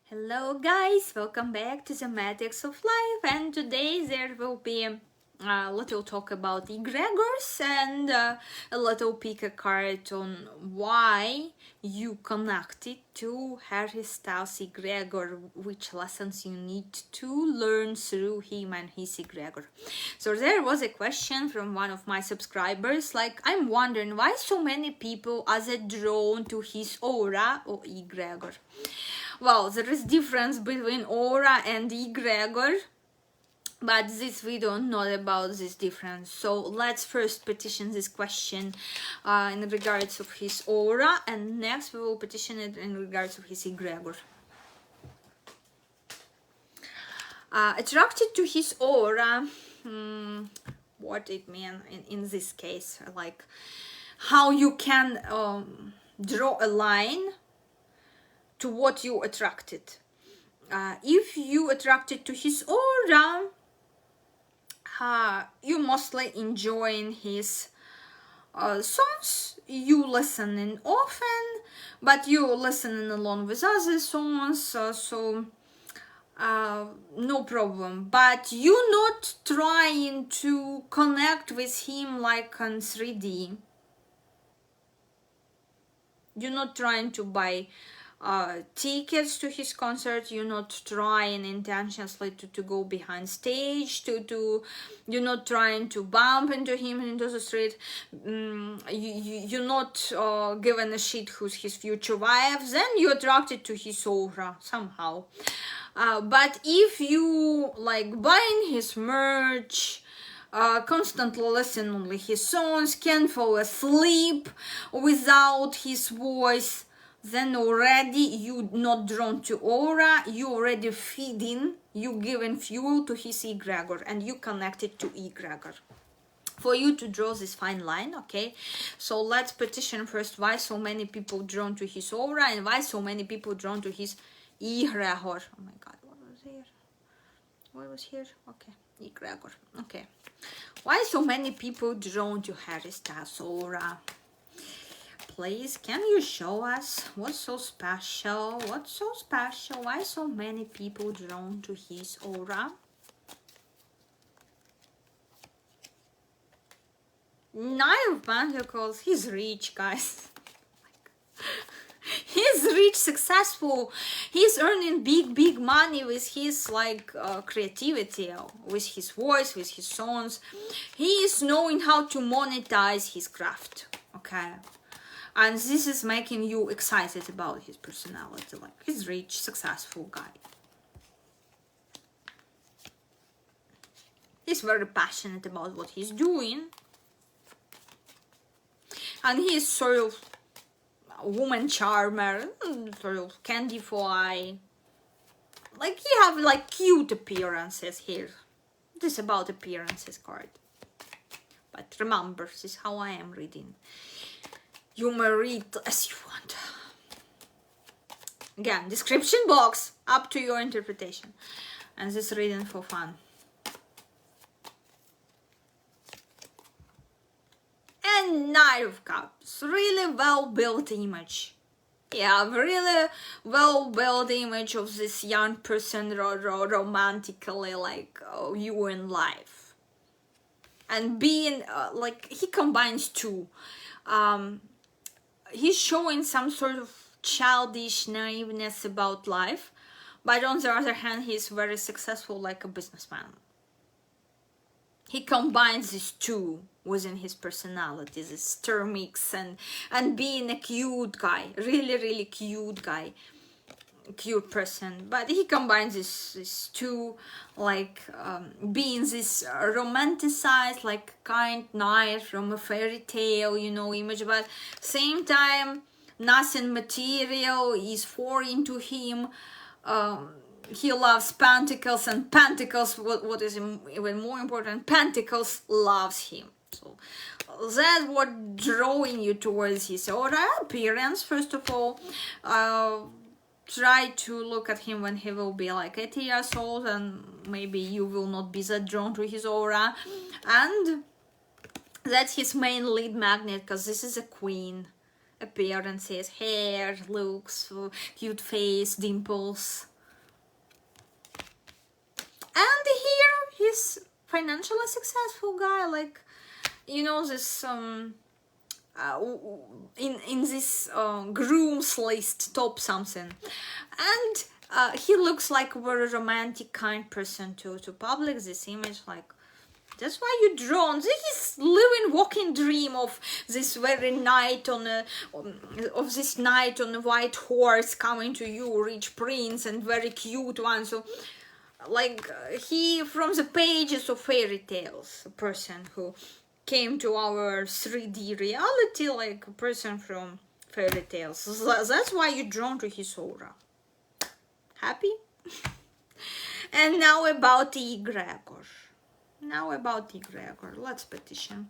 Hello guys, welcome back to the Matrix of Life, and today there will be a little talk about egregors and a little pick a card on why you connected to Harry Styles egregor, which lessons you need to learn through him and his egregor. So there was a question from one of my subscribers, like, I'm wondering why so many people are drawn to his aura or egregor. Well, there is difference between aura and egregor, but this we don't know about this difference. So let's first petition this question in regards of his aura, and next we will petition it in regards of his egregor. Attracted to his aura, what it means in this case, like how you can draw a line to what you attracted. If you attracted to his aura, you mostly enjoying his songs. You listening often, but you listening along with other songs, so no problem. But you not trying to connect with him like on 3D. You're not trying to buy tickets to his concert. You're not trying intentionally to go behind stage, you're not trying to bump into him into the street. You're not giving a shit who's his future wife. Then you're attracted to his aura somehow. But if you like buying his merch, constantly listen only his songs, can't fall asleep without his voice, then already you not drawn to aura. You already feeding, you giving fuel to his egregor, and you connected to egregor for you to draw this fine line. Okay, so let's petition first why so many people drawn to his aura and why so many people drawn to his egregor. Oh my god, what was here? What was here? Okay, egregor. Okay, why so many people drawn to Harry Styles aura? Please, can you show us what's so special? What's so special? Why so many people drawn to his aura? Nine of Pentacles. He's rich, guys. He's rich, successful. He's earning big money with his creativity, with his voice, with his songs. He is knowing how to monetize his craft. Okay. And this is making you excited about his personality. Like, he's rich, successful guy. He's very passionate about what he's doing. And he is sort of a woman charmer, sort of candy for eye. Like, he have like cute appearances here. This is about appearances card. But remember, this is how I am reading. You may read as you want. Again, description box, up to your interpretation. And this reading for fun. And Knight of Cups, really well-built image. Yeah, really well-built image of this young person romantically, like you in life. And being, like, he combines two. He's showing some sort of childish naiveness about life, but on the other hand, he's very successful like a businessman. He combines these two within his personality, this stir mix and being a cute guy, really cute guy, cute person. But he combines these two, like being this romanticized, like kind knight from a fairy tale, you know, image, but same time nothing material is foreign to him. He loves pentacles, and pentacles, what is even more important, pentacles loves him. So that's what drawing you towards his aura. Appearance, first of all. Try to look at him when he will be like 80 years old, and maybe you will not be that drawn to his aura. And that's his main lead magnet, because this is a queen. Appearances, hair, looks, cute face, dimples. nice, financially successful guy, like, you know, this in this grooms list, top something, and he looks like a very romantic, kind person to public this image, like. That's why you drawn. This is living, walking dream of this very night on a, of this knight on a white horse coming to you, rich prince and very cute one. So, like he from the pages of fairy tales, a person who came to our 3D reality, like a person from fairy tales. So that's why you're drawn to his aura. Happy? And now about Egregor. Now about Egregor, let's petition.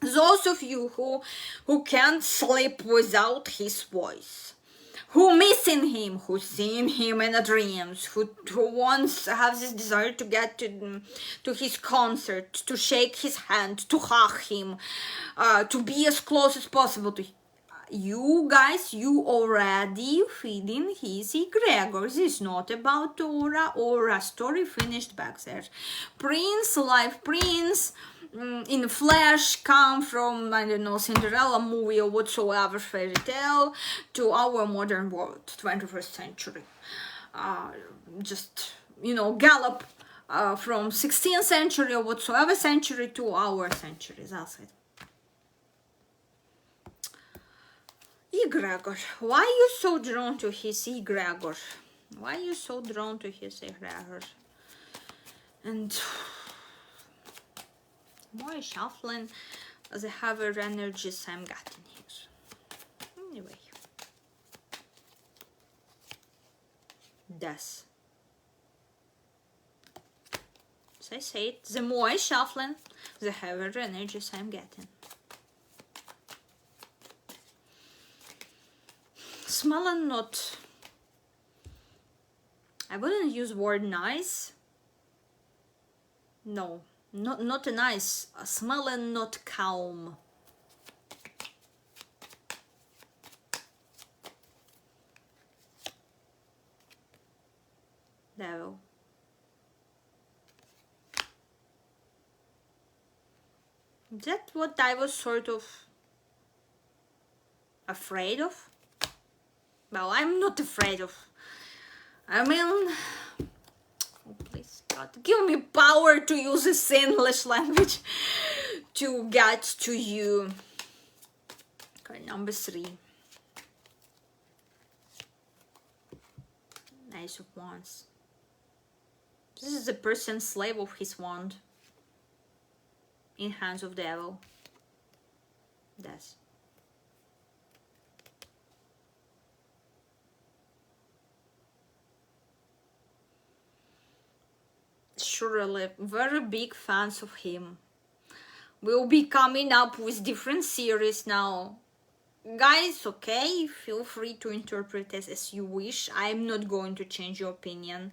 Those of you who can't sleep without his voice, who missing him, who seeing him in the dreams, who wants have this desire to get to his concert, to shake his hand, to hug him, to be as close as possible to him. You guys, you already feeding his Egregor. This is not about aura story finished back there. Prince, life prince, in flesh, come from, I don't know, Cinderella movie or whatsoever fairy tale to our modern world, 21st century. Just, you know, gallop from 16th century or whatsoever century to our century. That's it. Egregor, why are you so drawn to his Egregor? Why are you so drawn to his Egregor? And more shuffling, the heavier energies I'm getting here. Anyway, death. As I say it, the more I shuffling, the heavier energies I'm getting. Smelling not, I wouldn't use word nice. No, not a nice. Smelling not calm. Devil. That's what I was sort of afraid of. Well, I'm not afraid of. I mean, oh, please, God, give me power to use this English language to get to you. Okay, number 3. Ace of Wands. This is the person slave of his wand. In hands of devil. Death. Surely very big fans of him. We'll be coming up with different series now. Guys, okay, feel free to interpret it as you wish. I'm not going to change your opinion.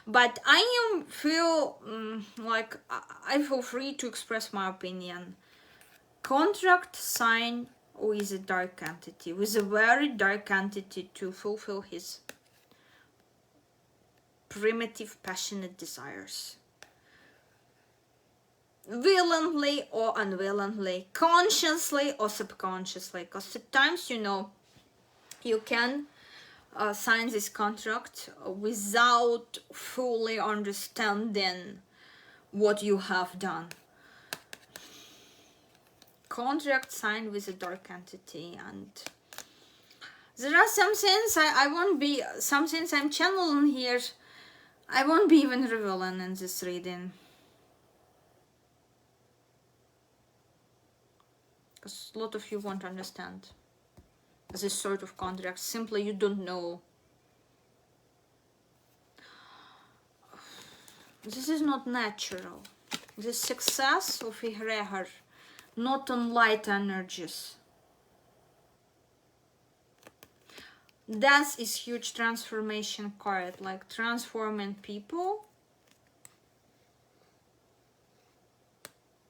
But I feel like I feel free to express my opinion. Contract signed with a dark entity, with a very dark entity to fulfill his primitive, passionate desires. Willingly or unwillingly, consciously or subconsciously, because at times, you know, you can sign this contract without fully understanding what you have done. Contract signed with a dark entity, and there are some things I won't be, some things I'm channeling here, I won't be even revealing in this reading. Because a lot of you won't understand this sort of contract. Simply you don't know. This is not natural. The success of Egregor, not on light energies. That is huge transformation card, like transforming people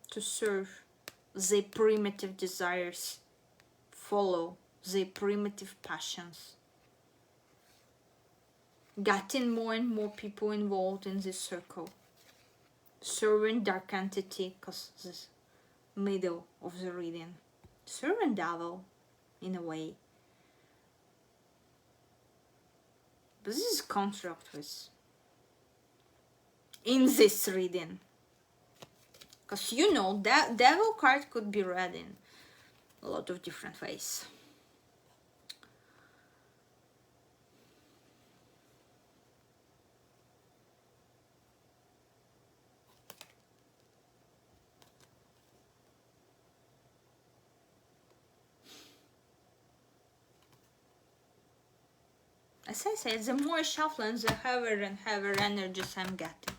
to serve their primitive desires, follow their primitive passions. Getting more and more people involved in this circle. serving dark entity, because this middle of the reading, serving devil in a way. But this is construct with in this reading, because you know that devil card could be read in a lot of different ways. As I said, the more shuffling, the heavier and heavier energies I'm getting.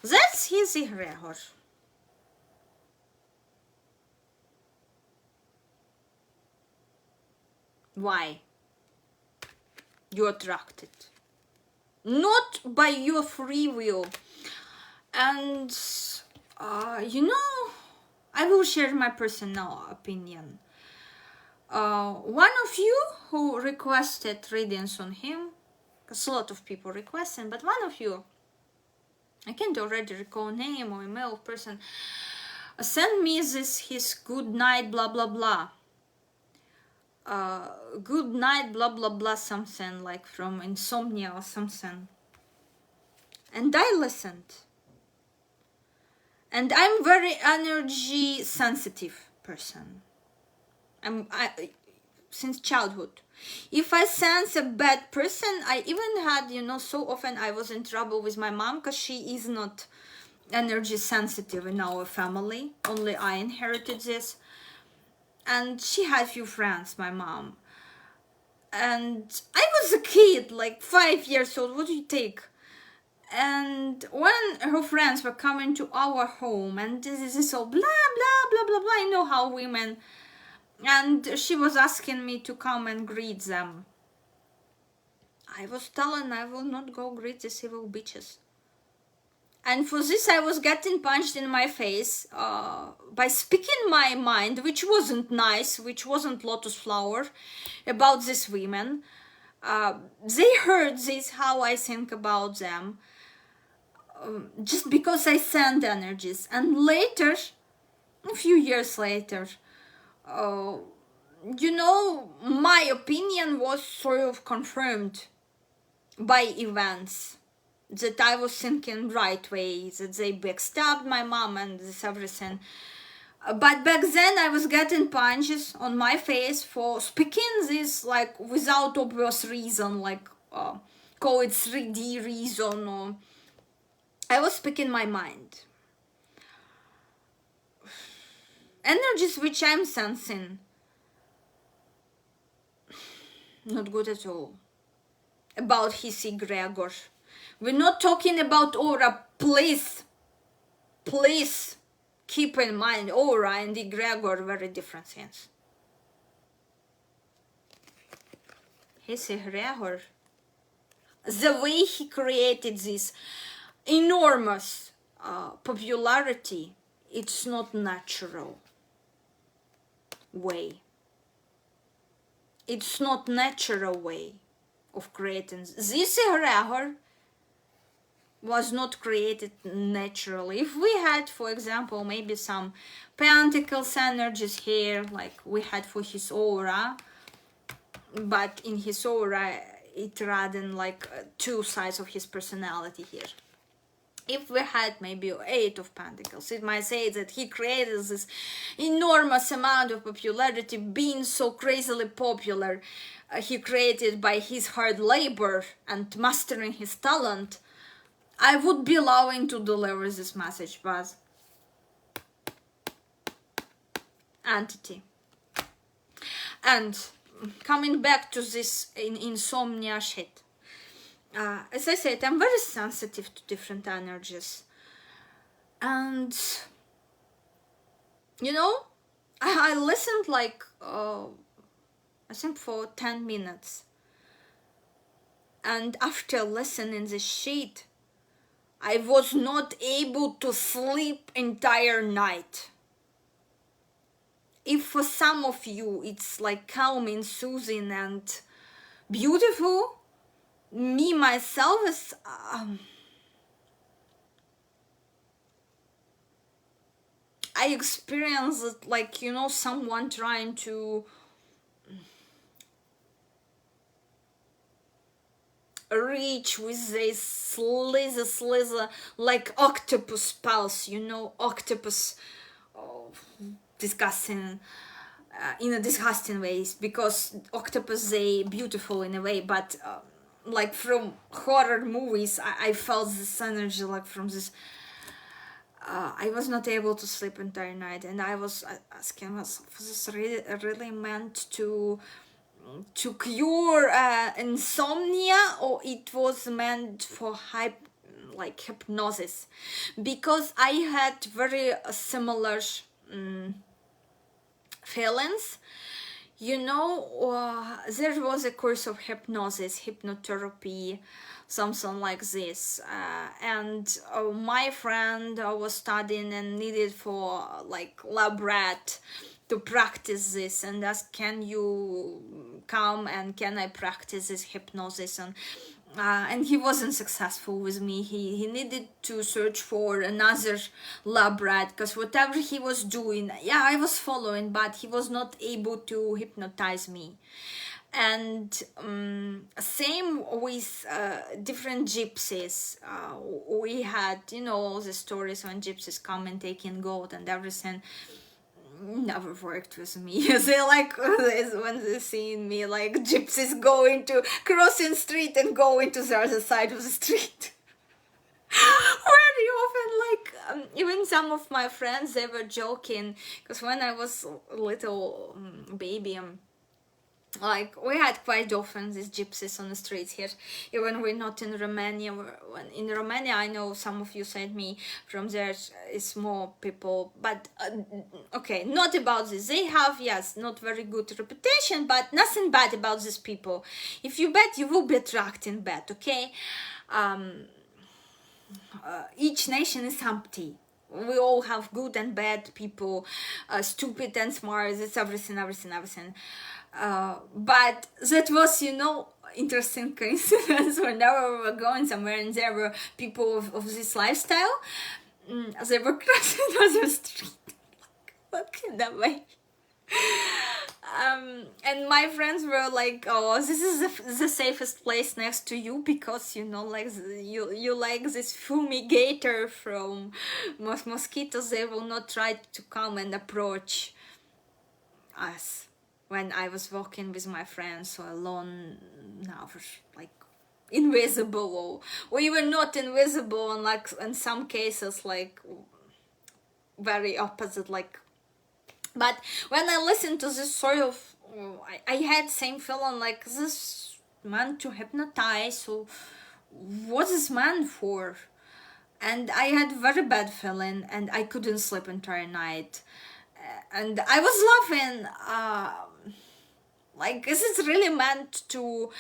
That's his egregor. Why? You attracted. Not by your free will. And, you know, I will share my personal opinion. One of you who requested readings on him, because a lot of people requested, but one of you, I can't already recall name or email person, sent me this his good night blah blah blah. Good night blah blah blah something like from insomnia or something. And I listened. And I'm very energy sensitive person. Since childhood. If I sense a bad person, I even had, you know, so often I was in trouble with my mom because she is not energy sensitive in our family. Only I inherited this. And she had few friends, my mom. And I was a kid, like 5 years old. What do you take? And when her friends were coming to our home, and this is all blah, blah, blah, blah, blah. I know how women... And she was asking me to come and greet them. I was telling I will not go greet these evil bitches. And for this I was getting punched in my face by speaking my mind, which wasn't nice, which wasn't lotus flower, about these women. They heard this, how I think about them, just because I send energies. And later, a few years later, you know, my opinion was sort of confirmed by events, that I was thinking right way, that they backstabbed my mom and this everything. But back then I was getting punches on my face for speaking this like without obvious reason, like call it 3D reason, or I was speaking my mind. Energies which I'm sensing, not good at all. About his egregor. We're not talking about aura, please. Please keep in mind aura and egregor, very different things. His egregor, the way he created this enormous popularity, it's not natural way. It's not natural way of creating. This egregor was not created naturally. If we had, for example, maybe some pentacles energies here, like we had for his aura, but in his aura it ran like two sides of his personality here. If we had maybe 8 of Pentacles, it might say that he created this enormous amount of popularity, being so crazily popular. He created by his hard labor and mastering his talent. I would be allowing to deliver this message, but entity. And coming back to this insomnia shit. As I said, I'm very sensitive to different energies. And, you know, I listened like, I think for 10 minutes. And after listening this shit, I was not able to sleep entire night. If for some of you it's like calming, soothing and beautiful, me myself is I experienced it, like, you know, someone trying to reach with this slither, like octopus pulse, you know, octopus, oh, disgusting, in a disgusting ways, because octopus, they beautiful in a way, but like from horror movies, I felt this energy, like from this. I was not able to sleep entire night, and I was asking myself, is this really meant to cure insomnia, or it was meant for like hypnosis? Because I had very similar feelings, you know. There was a course of hypnosis, hypnotherapy, something like this, and my friend was studying and needed for like lab rat to practice this, and asked, can you come and can I practice this hypnosis? And he wasn't successful with me. He needed to search for another lab rat, because whatever he was doing, yeah, I was following, but he was not able to hypnotize me. And same with different gypsies. We had, you know, all the stories when gypsies come and taking gold and everything. Never worked with me. They like this when they seeing me, like gypsies going to crossing street and going to the other side of the street. Very often, like even some of my friends, they were joking, because when I was a little baby, like we had quite often these gypsies on the streets here, even we're not in Romania. When in Romania, I know some of you sent me from there is more people, but okay, not about this. They have, yes, not very good reputation, but nothing bad about these people. If you bet, you will be attracting bad, okay? Each nation is empty. We all have good and bad people, stupid and smart. It's everything. But that was, you know, interesting coincidence. Whenever we were going somewhere and there were people of this lifestyle, they were crossing the street, looking away. And my friends were like, oh, this is the safest place next to you, because, you know, like you like this fumigator from mosquitoes. They will not try to come and approach us. When I was walking with my friends, so alone, now, like invisible, or even not invisible, and like in some cases, like very opposite, like. But when I listened to this sort of, I had same feeling, like this meant to hypnotize. So what is meant for? And I had very bad feeling, and I couldn't sleep entire night. And I was laughing, like, is it really meant to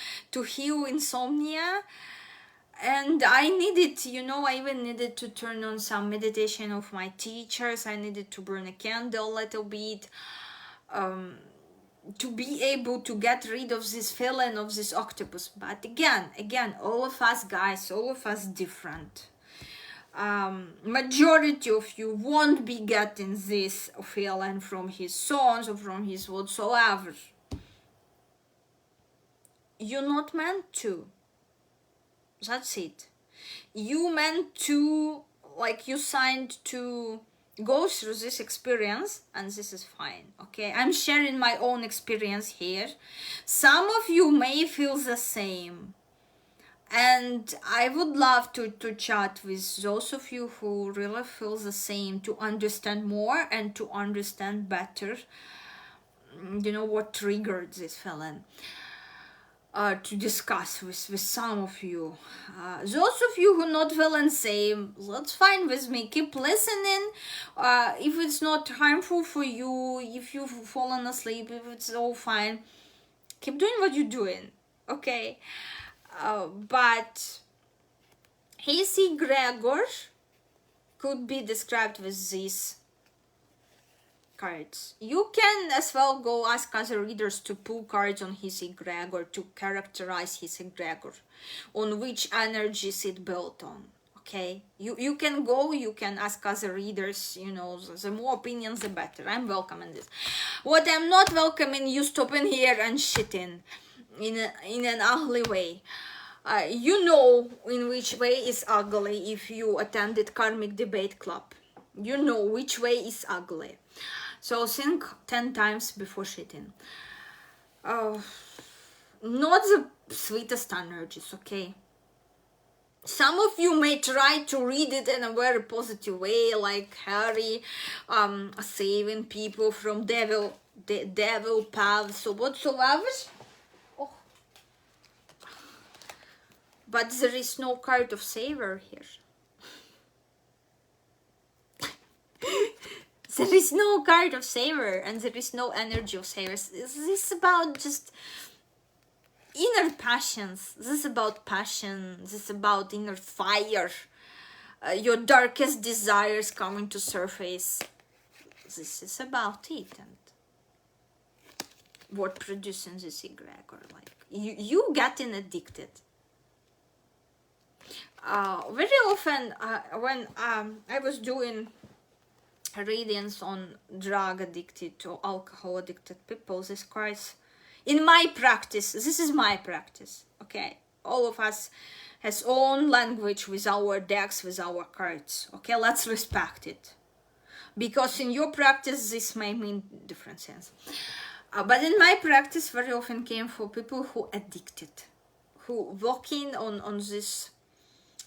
heal insomnia? And I needed, you know, I even needed to turn on some meditation of my teachers. I needed to burn a candle a little bit, to be able to get rid of this feeling of this octopus. But again, all of us guys, all of us different. Majority of you won't be getting this feeling from his songs or from his whatsoever. You're not meant to. That's it. You meant to, like, you signed to go through this experience, and this is fine, okay? I'm sharing my own experience here. Some of you may feel the same. And I would love to chat with those of you who really feel the same, to understand more and to understand better, you know, what triggered this feeling. To discuss with some of you. Those of you who not feeling same, that's fine with me. Keep listening. If it's not harmful for you, if you've fallen asleep, if it's all fine, keep doing what you're doing, okay? But his egregor could be described with these cards. You can as well go ask other readers to pull cards on his egregor, to characterize his egregor, on which energies it built on. Okay, you can go, you can ask other readers, you know, the more opinions the better. I'm welcoming this. What I'm not welcoming, you stopping here and shitting in an ugly way. You know in which way is ugly if you attended karmic debate club. You know which way is ugly. So think 10 times before shitting. Not the sweetest energies, okay? Some of you may try to read it in a very positive way, like Harry saving people from devil paths or whatsoever. Oh. But there is no card of savior here. There is no card of savior and there is no energy of savior. This is about just inner passions. This is about passion. This is about inner fire. Your darkest desires coming to surface. This is about it. And what producing this egregor, like you getting addicted. Very often when I was doing readings on drug addicted or alcohol addicted people, this cards, in my practice, this is my practice, okay, all of us has own language with our decks, with our cards, okay, let's respect it, because in your practice this may mean different things, but in my practice very often came for people who addicted, who walking on this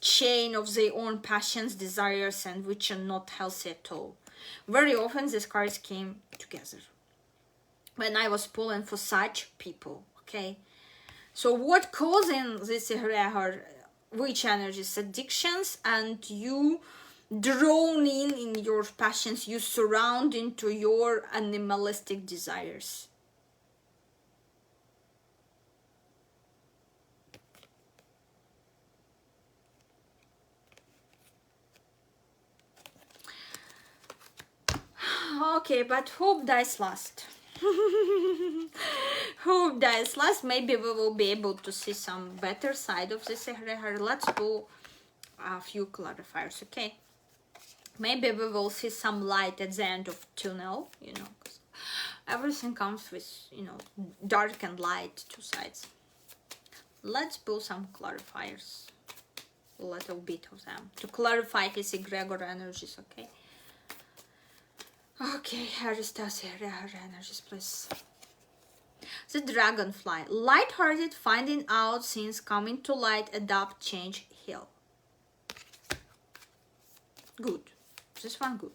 chain of their own passions, desires, and which are not healthy at all. Very often these cards came together when I was pulling for such people, okay? So what causing this egregor, which energies? Addictions, and you drawn in your passions, you surround into your animalistic desires. Okay, but hope dies last. Hope dies last. Maybe we will be able to see some better side of this egregor. Let's pull a few clarifiers, okay? Maybe we will see some light at the end of tunnel, you know, 'cause everything comes with, you know, dark and light, two sides. Let's pull some clarifiers, a little bit of them, to clarify his egregor energies, okay? Okay, Aristasia, energies, please. The dragonfly. Light-hearted, finding out things, coming to light, adapt, change, heal. Good. This one good.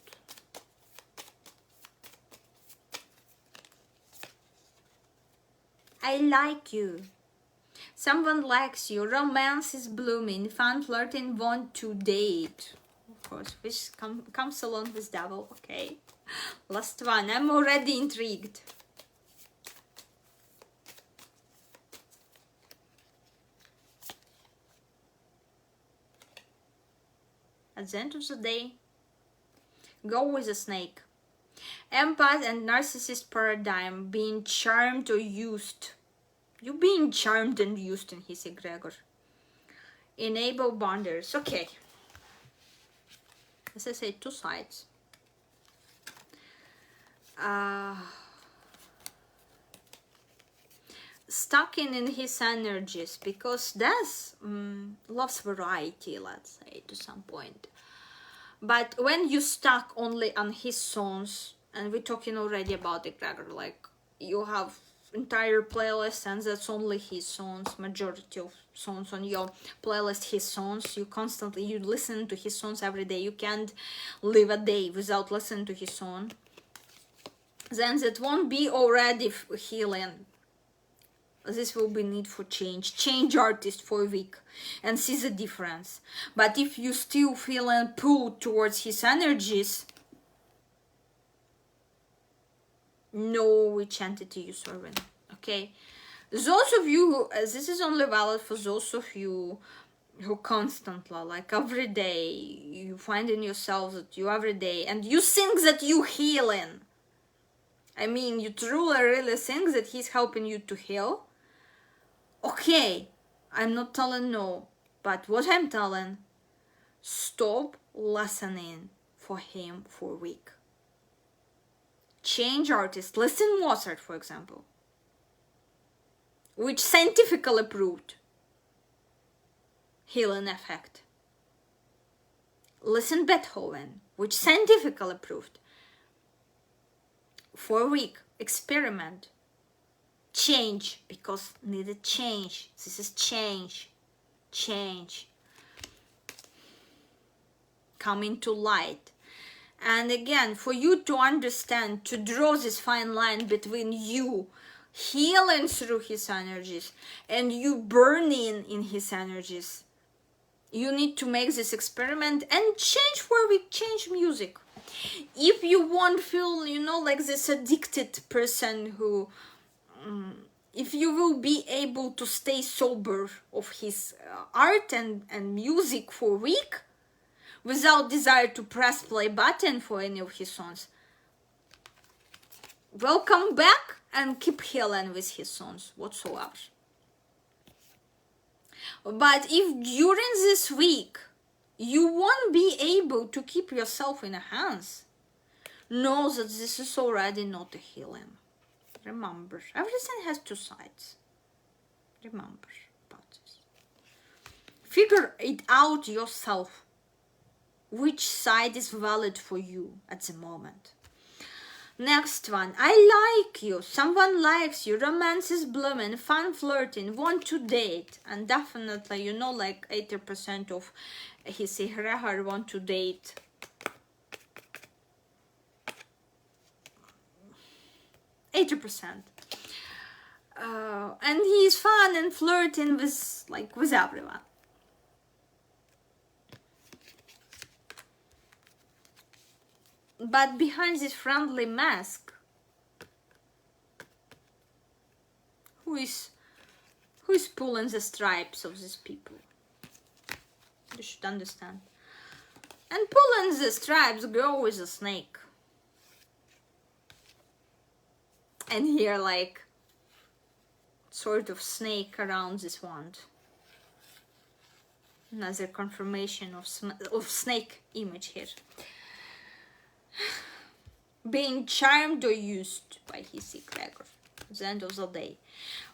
I like you. Someone likes you. Romance is blooming. Fun, flirting, want to date. Of course, which comes along with devil, okay? Last one. I'm already intrigued. At the end of the day, go with a snake. Empath and narcissist paradigm, being charmed or used. You being charmed and used in his egregor. Enable bonders. Okay. As I say, two sides. Stuck in his energies, because Death loves variety, let's say, to some point. But when you stuck only on his songs, and we're talking already about egregor, like you have entire playlist and that's only his songs, majority of songs on your playlist, his songs, you listen to his songs every day, you can't live a day without listening to his song, then that won't be already healing. This will be need for change artist for a week and see the difference. But if you still feeling pulled towards his energies, know which entity you're serving, okay? Those of you who, this is only valid for those of you who constantly, like every day, you find in yourself that you every day, and you think that you healing. I mean, you truly really think that he's helping you to heal. Okay, I'm not telling no, but what I'm telling, Stop listening for him for a week. Change artist. Listen Mozart, for example, which scientifically proved healing effect. Listen Beethoven, which scientifically proved. For a week, experiment. Change, because needed change. This is change. Change. Come into light. And again, for you to understand, to draw this fine line between you healing through his energies and you burning in his energies, you need to make this experiment and change for a week, change music. If you won't feel, like this addicted person who, if you will be able to stay sober of his art and music for a week, without desire to press play button for any of his songs, welcome back and keep healing with his songs whatsoever. But if during this week you won't be able to keep yourself in hands, know that this is already not a healing. Remember, everything has two sides. Remember about this. Figure it out yourself. Which side is valid for you at the moment? Next one. I like you. Someone likes you. Romance is blooming. Fun flirting. Want to date. And definitely, like 80% of his egregor want to date. And he's fun and flirting with everyone. But behind this friendly mask, who is pulling the stripes of these people? You should understand. And pulling the stripes go with a snake. And here, like, sort of snake around this wand. Another confirmation of snake image here. Being charmed or used by his egregor at the end of the day,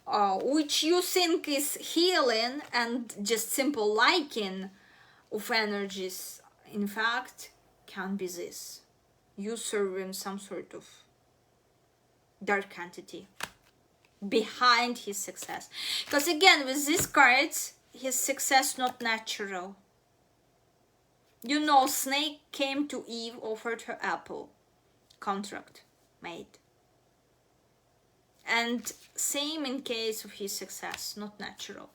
which you think is healing and just simple liking of energies, in fact can be this: you serving some sort of dark entity behind his success. Because again, with these cards, his success not natural. Snake came to Eve, offered her apple. Contract made. And same in case of his success, not natural.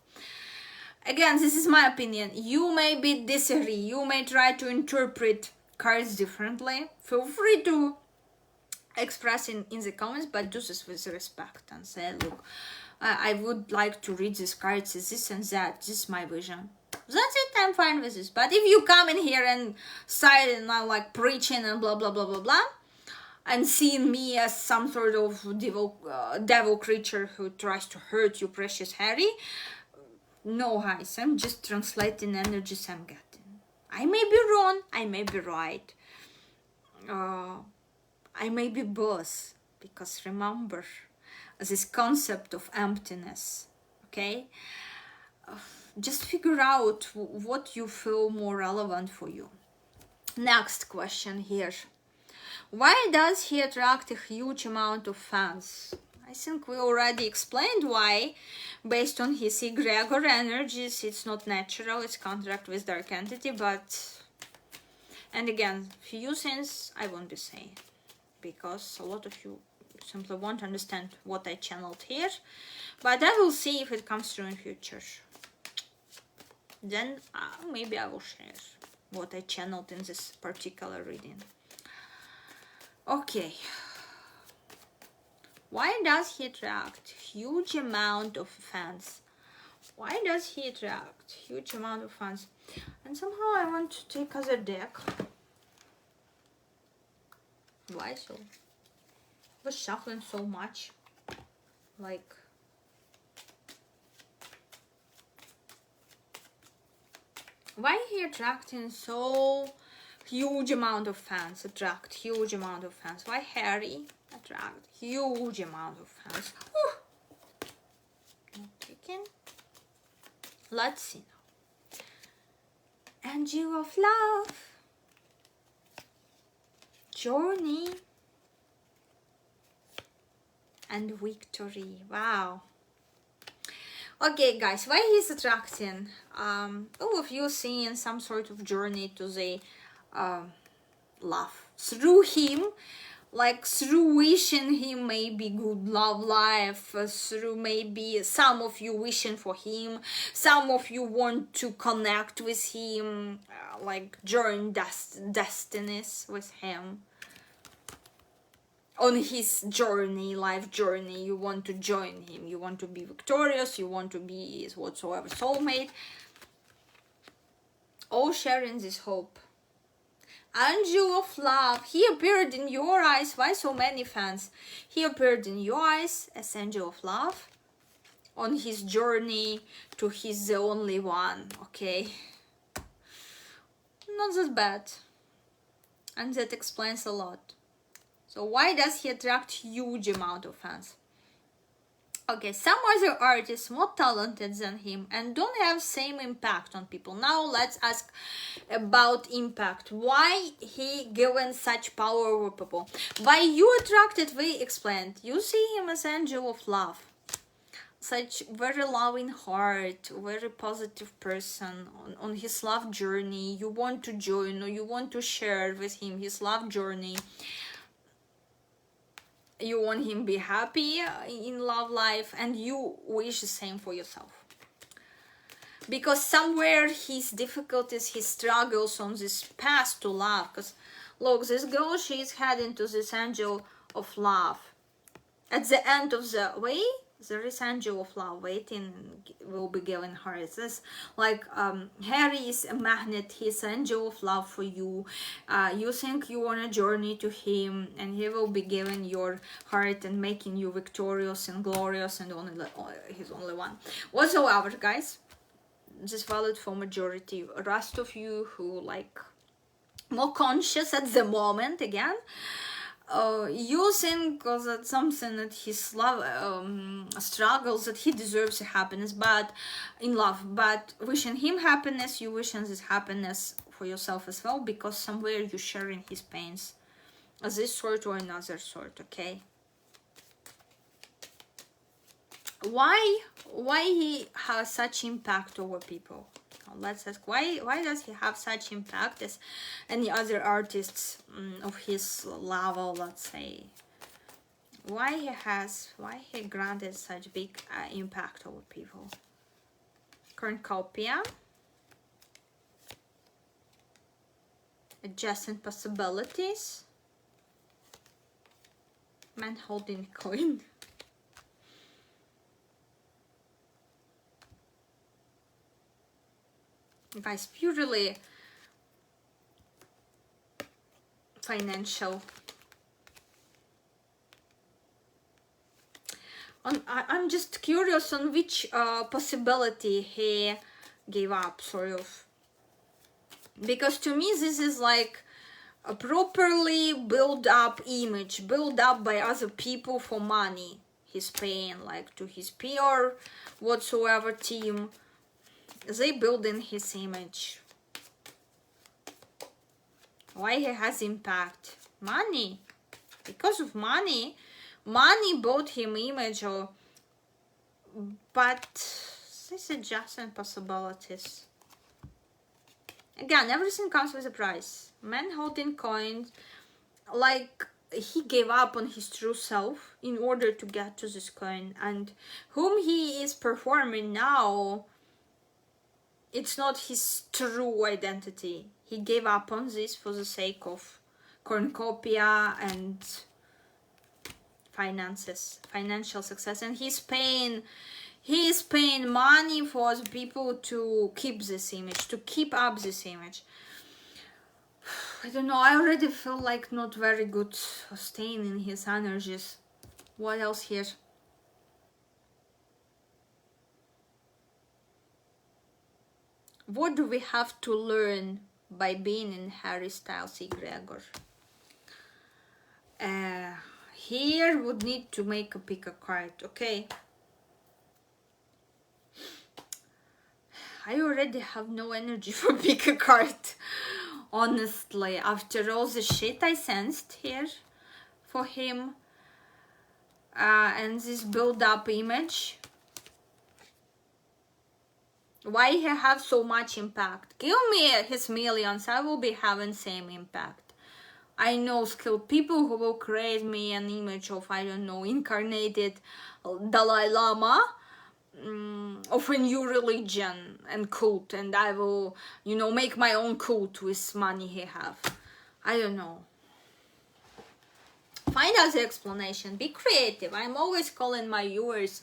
Again, this is my opinion. You may disagree. You may try to interpret cards differently. Feel free to express in the comments, but do this with respect and say, look, I would like to read these cards as this and that. This is my vision. That's it, I'm fine with this. But if you come in here and start and I'm like preaching and blah blah blah blah blah, and seeing me as some sort of devil creature who tries to hurt you, precious Harry, no, guys, I'm just translating energies I'm getting. I may be wrong, I may be right, I may be both, because remember this concept of emptiness, okay? Just figure out what you feel more relevant for you. Next question here. Why does he attract a huge amount of fans? I think we already explained why. Based on his egregor energies, it's not natural, it's contract with dark entity, but... And again, few things I won't be saying, because a lot of you simply won't understand what I channeled here, but I will see if it comes through in future. Then maybe I will share what I channeled in this particular reading. Okay. Why does he attract huge amount of fans? Why does he attract huge amount of fans? And somehow I want to take other deck. Why so? I was shuffling so much. Like... Why he attracting so huge amount of fans? Attract huge amount of fans. Why Harry attract huge amount of fans? Not taken. Let's see now. Angel of love. Journey. And victory. Wow. Okay, guys, why he's attracting? All of you seeing some sort of journey to the love through him, like through wishing him maybe good love life, through maybe some of you wishing for him, some of you want to connect with him, like join destinies with him. On his journey, life journey, you want to join him, you want to be victorious, you want to be his whatsoever soulmate, all sharing this hope. Angel of love, he appeared in your eyes. Why so many fans? He appeared in your eyes as angel of love on his journey to his the only one. Okay, not that bad, and that explains a lot. So why does he attract huge amount of fans? Okay, some other artists more talented than him and don't have same impact on people. Now let's ask about impact. Why he given such power over people? Why you attracted, we explained. You see him as angel of love. Such very loving heart, very positive person on his love journey. You want to join or you want to share with him his love journey. You want him be happy in love life, and you wish the same for yourself. Because somewhere his difficulties, his struggles on this path to love, because look, this girl, she is heading to this angel of love. At the end of the way, there is angel of love waiting, will be given her. It's this like Harry is a magnet, he's angel of love for you. You think you want a journey to him, and he will be giving your heart and making you victorious and glorious and he's only one. Whatsoever, guys, this is valid for majority. Rest of you who like more conscious at the moment again, you think that something that his love struggles, that he deserves happiness, but in love, but wishing him happiness, you wishing this happiness for yourself as well, because somewhere you're sharing his pains, this sort or another sort. Okay, why he has such impact over people? Let's ask why does he have such impact as any other artists of his level, let's say. Why he granted such big impact over people? Cornucopia, adjacent possibilities, man holding coin. Guys, purely financial. I'm just curious on which possibility he gave up, sort of. Because to me, this is like a properly built up image, built up by other people for money. He's paying like to his peer, whatsoever team. They build in his image. Why he has impact? Money. Because of money. Money bought him image, or but these adjacent possibilities. Again, everything comes with a price. Man holding coins, like he gave up on his true self in order to get to this coin, and whom he is performing now, it's not his true identity. He gave up on this for the sake of cornucopia and finances, financial success, and he is paying money for the people to keep this image, to keep up this image. I don't know, I already feel like not very good staying in his energies. What else here? What do we have to learn by being in Harry Styles Egregor? Here would need to pick a card, okay? I already have no energy for pick a card, honestly, after all the shit I sensed here for him, and this build-up image. Why he have so much impact? Give me his millions, I will be having same impact. I know skilled people who will create me an image of, I don't know, incarnated Dalai Lama, of a new religion and cult, and I will, you know, make my own cult with money he have. I don't know. Find out the explanation. Be creative. I'm always calling my viewers,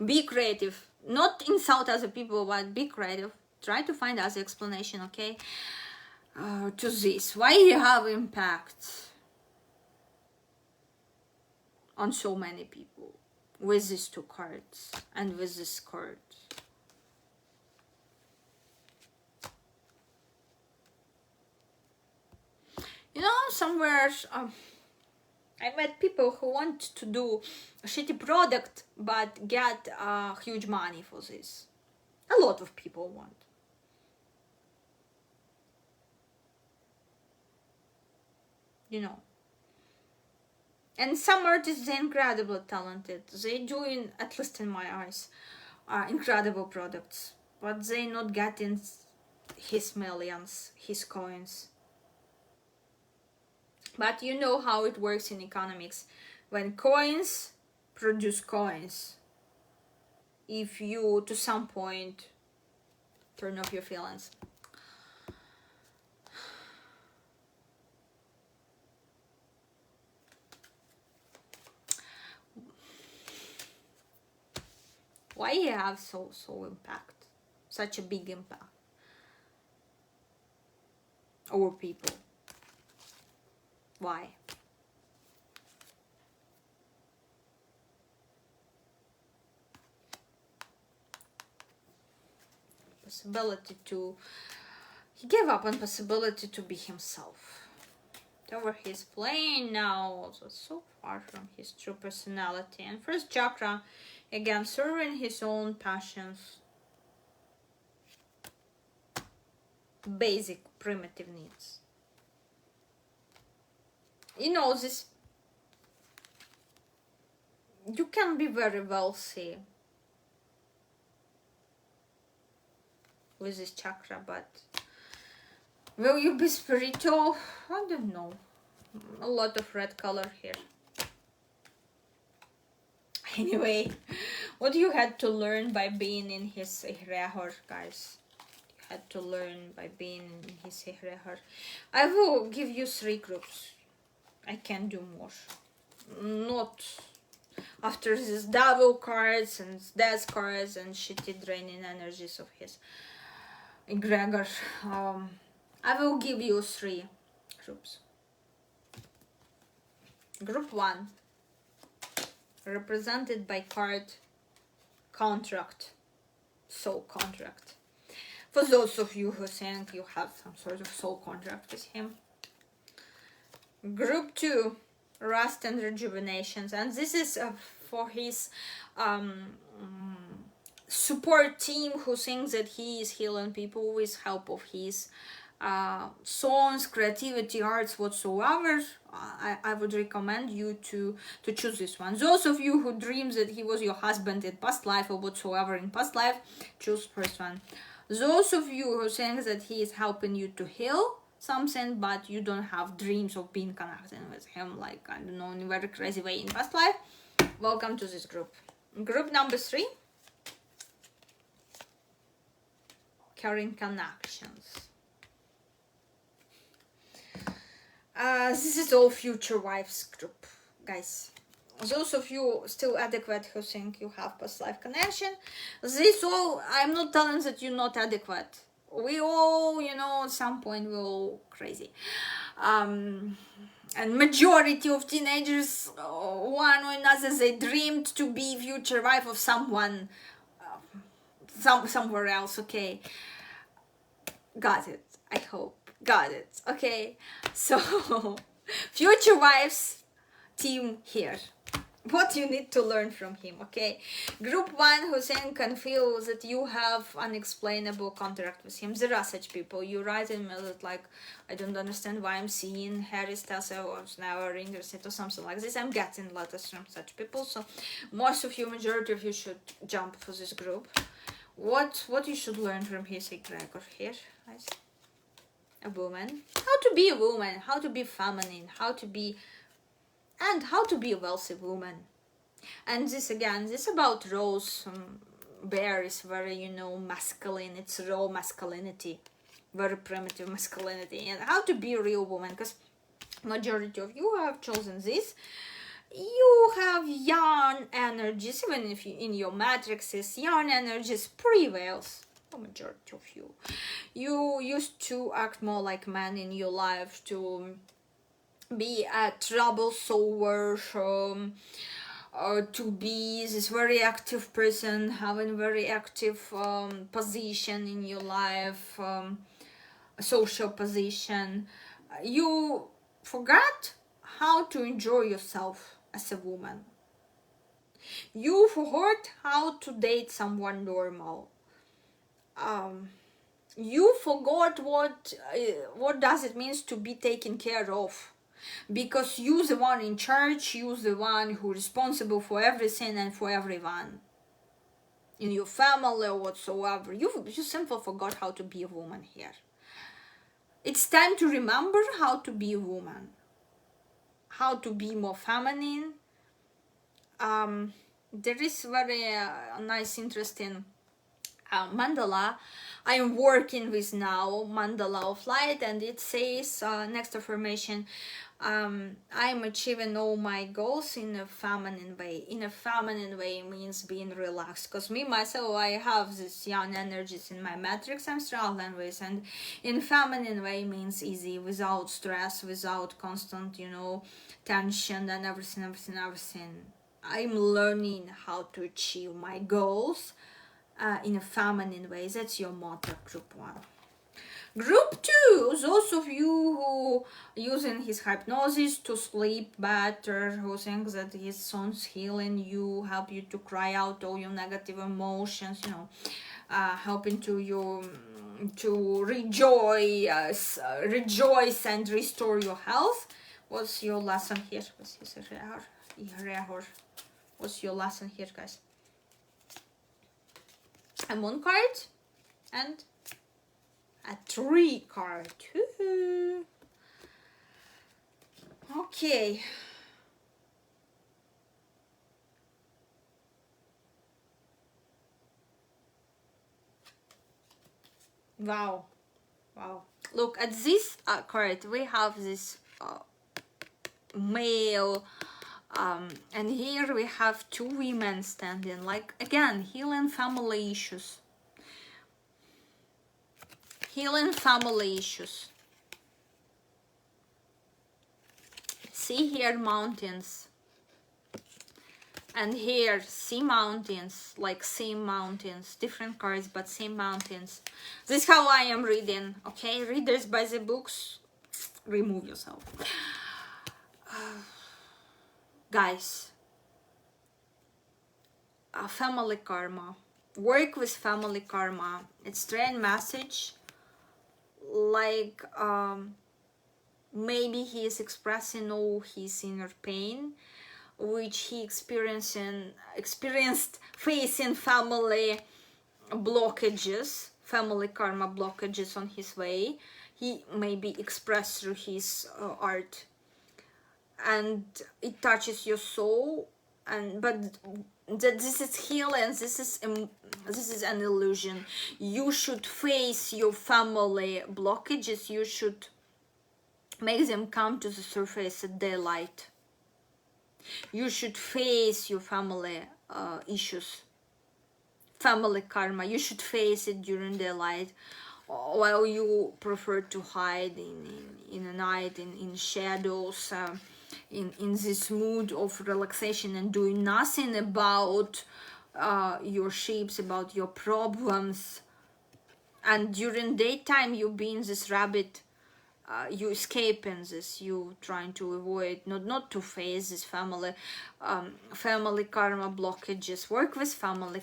be creative. Not insult other people, but be creative. Try to find out the explanation, okay? To this. Why you have impact on so many people with these two cards and with this card? You know, somewhere I met people who want to do a shitty product but get huge money for this. A lot of people want. You know. And some artists, they're incredibly talented. They're doing, at least in my eyes, incredible products. But they're not getting his millions, his coins. But you know how it works in economics. When coins produce coins, if you, to some point, turn off your feelings. Why you have so impact, such a big impact over people? Why? Possibility to, he gave up on possibility to be himself. Whatever he's playing now, also so far from his true personality. And first chakra, again, serving his own passions, basic primitive needs. You know, this, you can be very wealthy with this chakra, but will you be spiritual? I don't know. A lot of red color here. Anyway, what you had to learn by being in his Egregor, guys? You had to learn by being in his Egregor. I will give you 3 groups. I can do more. Not after these devil cards and death cards and shitty draining energies of his Egregor. I will give you 3 groups. Group 1, represented by card contract, soul contract. For those of you who think you have some sort of soul contract with him. Group 2, rest and rejuvenations, and this is for his support team who thinks that he is healing people with help of his songs, creativity, arts, whatsoever. I would recommend you to choose this one. Those of you who dream that he was your husband in past life or whatsoever in past life, choose first one. Those of you who think that he is helping you to heal something, but you don't have dreams of being connected with him, like, I don't know, in a very crazy way in past life, welcome to this group. Group number 3, caring connections. This is all future wives group, guys. Those of you still adequate who think you have past life connection, this all, I'm not telling that you're not adequate. We all, you know, at some point we're all crazy. And majority of teenagers, one or another, they dreamed to be future wife of someone somewhere else, okay? Got it. I hope. Got it. Okay. So, future wives team here. What you need to learn from him, okay? Group 1 who's in confused that you have unexplainable contract with him. There are such people. You write in mail that like, I don't understand why I'm seeing Harry Styles. I was never interested or something like this. I'm getting letters from such people. So most of you, majority of you should jump for this group. What you should learn from his egregor here, guys? A woman. How to be a woman. How to be feminine. How to be a wealthy woman. And this again, this about Rose Bear is very, you know, masculine. It's raw masculinity, very primitive masculinity, and how to be a real woman, because majority of you have chosen this. You have yarn energies, even if you, in your matrices, yarn energies prevails. The majority of you used to act more like men in your life, to be a trouble solver, to be this very active person, having very active position in your life, a social position. You forgot how to enjoy yourself as a woman. You forgot how to date someone normal. You forgot what does it mean to be taken care of, because you're the one in charge, you're the one who's responsible for everything and for everyone in your family or whatsoever. You simply forgot how to be a woman here. It's time to remember how to be a woman, how to be more feminine. There is very nice, interesting mandala I am working with now, mandala of light, and it says next affirmation, I am achieving all my goals in a feminine way. In a feminine way means being relaxed, because me myself, I have these young energies in my matrix I'm struggling with, and in feminine way means easy, without stress, without constant, you know, tension and everything. I'm learning how to achieve my goals in a feminine way. That's your motto, group 1. Group 2, those of you who using his hypnosis to sleep better, who think that his songs healing you, help you to cry out all your negative emotions, you know, helping to rejoice and restore your health. What's your lesson here? What's your lesson here, guys? A moon card and a 3 card. Woohoo. Okay. Wow. Look at this card. We have this male, and here we have 2 women standing, like again, healing family issues. See here mountains, and here see mountains, like same mountains, different cards but same mountains. This is how I am reading, okay? Readers by the books, remove yourself. Guys, family karma, work with family karma. It's strange message, like maybe he is expressing all his inner pain, which he experienced facing family blockages, family karma blockages on his way. He maybe expressed through his art, and it touches your soul, but that this is healing, this is an illusion. You should face your family blockages, you should make them come to the surface at daylight. You should face your family issues, family karma. You should face it during daylight, while you prefer to hide in the night, in shadows, in this mood of relaxation and doing nothing about your shapes, about your problems. and during daytime you be in this rabbit, you escape in this, you trying to avoid, not to face this family karma blockages. Work with family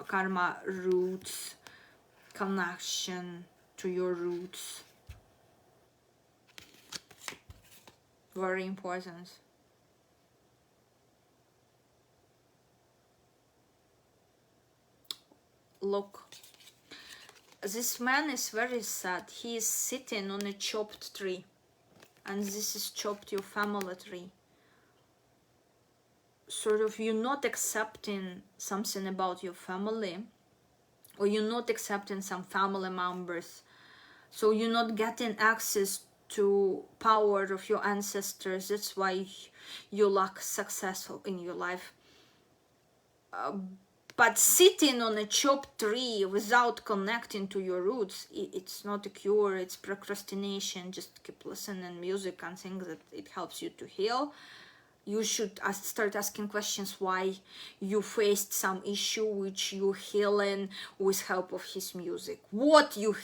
karma roots, connection to your roots, very important. Look, this man is very sad. He is sitting on a chopped tree, and this is chopped your family tree. Sort of, you're not accepting something about your family, or you're not accepting some family members, so you're not getting access to power of your ancestors. That's why you lack success in your life. But sitting on a chopped tree without connecting to your roots, it's not a cure, it's procrastination. Just keep listening music and think that it helps you to heal. You should start asking questions why you faced some issue which you healing with help of his music. What you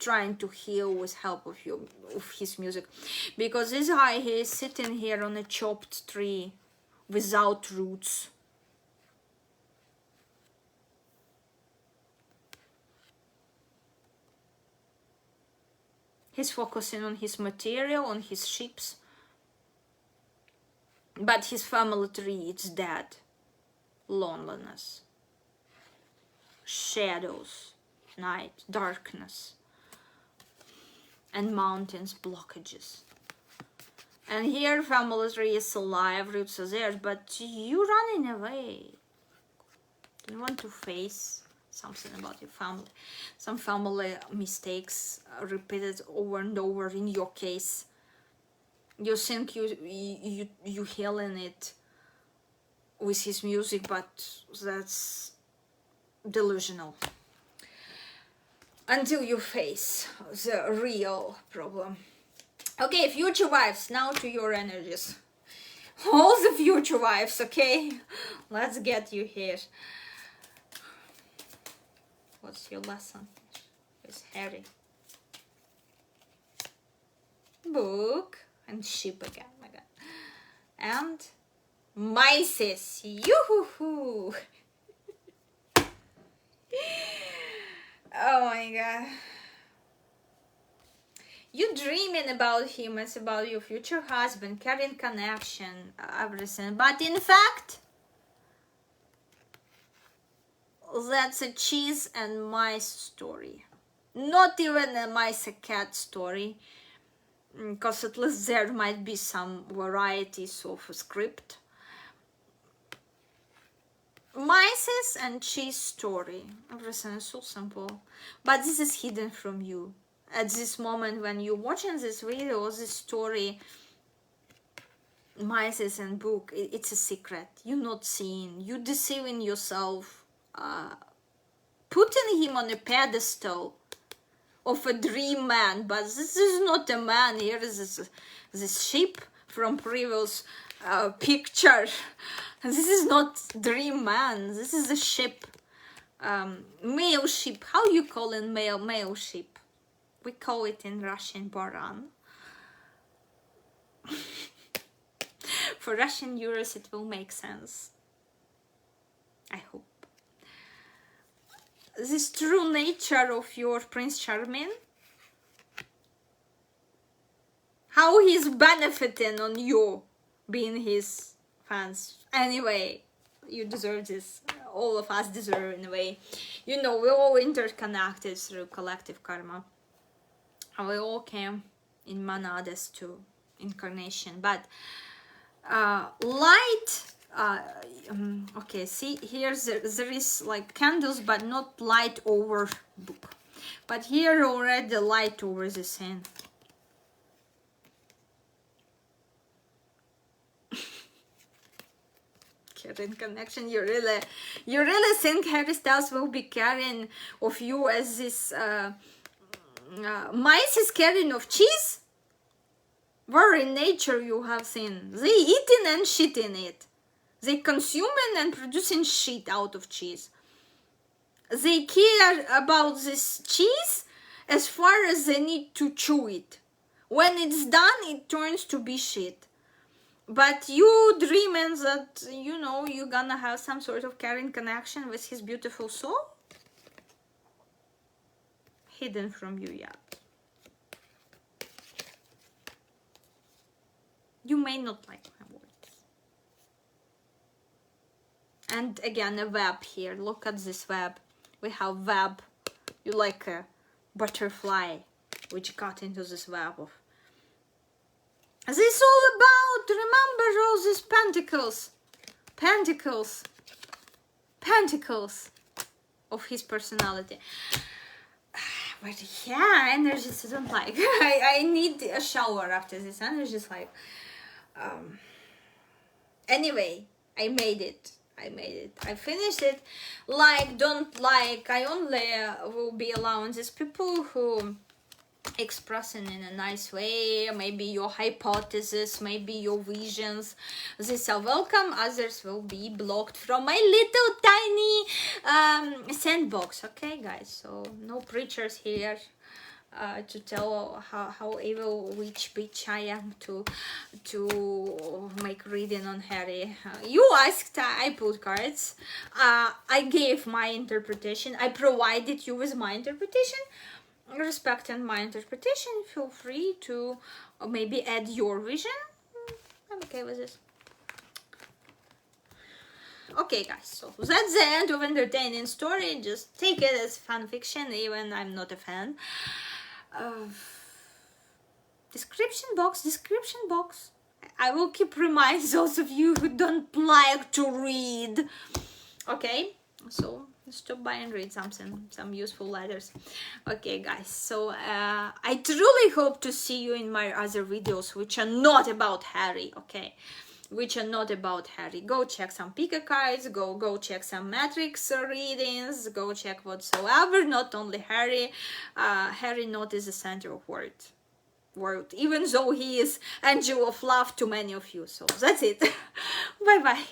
trying to heal with help of his music. Because this guy, he is sitting here on a chopped tree without roots. He's focusing on his material, on his ships. But his family tree, it's dead. Loneliness. Shadows. Night. Darkness. And mountains, blockages. And here family tree is alive, roots are there, but you running away. You want to face something about your family, some family mistakes repeated over and over. In your case, you think you healing it with his music, but that's delusional until you face the real problem. Okay, future wives, now to your energies. All the future wives, okay, let's get you here. What's your lesson with Harry? Book and ship again, my God. And Mices, yoo-hoo-hoo. Oh my God. You dreaming about him, it's about your future husband, carrying connection, everything. But in fact, that's a cheese and mice story. Not even a mice and cat story, because at least there might be some varieties of a script. Mice and cheese story. Everything is so simple, but this is hidden from you. At this moment when you're watching this video, this story, mice and book, it's a secret. You're not seeing. You're deceiving yourself. Putting him on a pedestal of a dream man, but this is not a man. Here is this sheep from previous picture. This is not dream man. This is a sheep, male sheep. How you call it male sheep? We call it in Russian baran. For Russian viewers, it will make sense. I hope. This true nature of your Prince Charming, how he's benefiting on you being his fans. Anyway, you deserve this. All of us deserve in a way. You know, we're all interconnected through collective karma. And we all came in monadas to incarnation. But light... okay, see here there is like candles, but not light over book, but here already light over the scene. Carrying connection. You really think Harry Styles will be carrying of you as this mice is carrying of cheese? Where in nature you have seen they eating and shitting it. They consuming and producing shit out of cheese. They care about this cheese as far as they need to chew it. When it's done, it turns to be shit. But you dreaming that, you know, you're gonna have some sort of caring connection with his beautiful soul? Hidden from you yet. You may not like my words. And again, a web here. Look at this web. We have web. You like a butterfly which got into this web of. This is all about, remember all these pentacles. Pentacles. Pentacles of his personality. But yeah, energies I don't like. I need a shower after this. Energies like. Anyway, I made it. I finished it. Like, don't like. I only will be allowing these people who expressing in a nice way, maybe your hypothesis, maybe your visions. These are welcome. Others will be blocked from my little tiny sandbox. Okay, guys. So no preachers here to tell how evil witch bitch I am to make reading on Harry. You asked, I pulled cards. I gave my interpretation. I provided you with my interpretation. Respecting my interpretation, feel free to maybe add your vision. I'm okay with this. Okay, guys, so that's the end of entertaining story. Just take it as fan fiction, even I'm not a fan. Description box. I will keep reminding those of you who don't like to read. Okay, so stop by and read something, some useful letters. Okay, guys, so I truly hope to see you in my other videos which are not about Harry. Okay, which are not about Harry. Go check some pick cards, go check some matrix readings, go check whatsoever. Not only Harry. Harry not is the center of world, even though he is angel of love to many of you. So that's it. Bye bye.